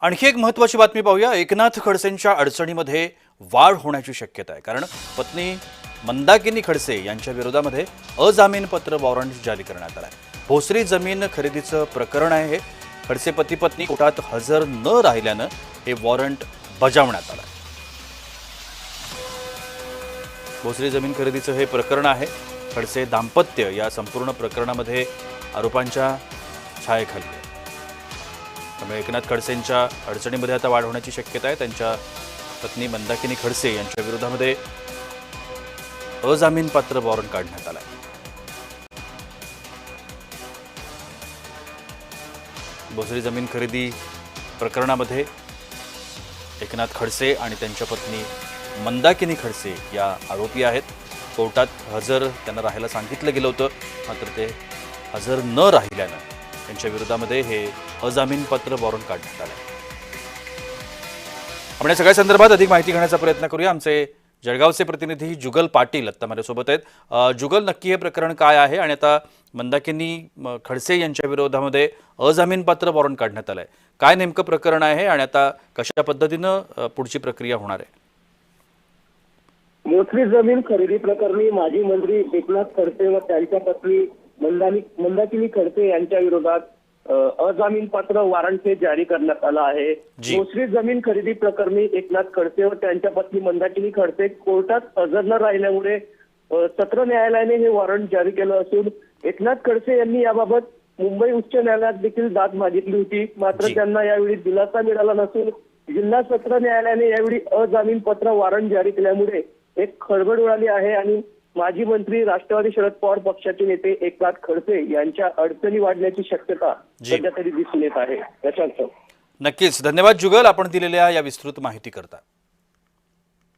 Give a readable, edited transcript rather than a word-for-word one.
आणखी एक महत्त्वाची बातमी पाहूया। एकनाथ खडसेंच्या अडचणीमध्ये वाढ होण्याची शक्यता आहे, कारण पत्नी मंदाकिनी खडसे यांच्या विरोधामध्ये अजामीनपत्र वॉरंट जारी करण्यात आलं आहे। भोसरी जमीन खरेदीचं प्रकरण आहे हे। खडसे पती पत्नी कोर्टात हजर न राहिल्यानं हे वॉरंट बजावण्यात आलं आहे। भोसरी जमीन खरेदीचं हे प्रकरण आहे। खडसे दाम्पत्य या संपूर्ण प्रकरणामध्ये आरोपांच्या छायेखाली आहे। त्यामुळे एकनाथ खडसेंच्या अडचणीमध्ये आता वाढ होण्याची शक्यता आहे। त्यांच्या पत्नी मंदाकिनी खडसे यांच्या विरोधामध्ये अजामीनपात्र वॉरंट काढण्यात आला आहे। भोसरी जमीन खरेदी प्रकरणामध्ये एकनाथ खडसे आणि त्यांच्या पत्नी मंदाकिनी खडसे या आरोपी आहेत। कोर्टात हजर त्यांना राहायला सांगितलं गेलं होतं, मात्र ते हजर न राहिल्यानं त्यांच्या विरोधामध्ये हे अजामीनपात्र वॉरंट काढण्यात आलं आहे। आपण या सगळ्या संदर्भात अधिक माहिती घेण्याचा प्रयत्न करूया। आमचे जळगावचे प्रतिनिधी जुगल पाटील आता माझ्यासोबत आहेत। जुगल, नक्की हे प्रकरण काय आहे आणि आता मंदाकिनी खडसे यांच्या विरोधामध्ये अजामीनपात्र वॉरंट काढण्यात आलंय, काय नेमकं प्रकरण आहे आणि आता कशा पद्धतीनं पुढची प्रक्रिया होणार आहे? भोसरी जमीन खरेदी प्रकरणी माजी मंत्री एकनाथ खडसे व त्यांच्या पत्नी मंदाकिनी खडसे यांच्या विरोधात अजामीनपात्र वॉरंट जारी करण्यात आला आहे। भोसरी जमीन खरेदी प्रकरणी एकनाथ खडसे व त्यांच्या पत्नी मंदाकिनी खडसे कोर्टात हजर न राहिल्यामुळे सत्र न्यायालयाने हे वॉरंट जारी केलं असून एकनाथ खडसे यांनी याबाबत मुंबई उच्च न्यायालयात देखील दाद मागितली होती, मात्र त्यांना यावेळी दिलासा मिळाला नसून जिल्हा सत्र न्यायालयाने यावेळी अजामीनपात्र वॉरंट जारी केल्यामुळे एक खळबळ उडाली आहे आणि माजी मंत्री राष्ट्रवादी शरद पवार पक्षाचे नेते एकनाथ खडसे यांच्या अडचणी वाढण्याची शक्यता सध्या तरी दिसून येत आहे। नक्कीच धन्यवाद जुगल, आपण दिलेल्या या विस्तृत माहिती करता।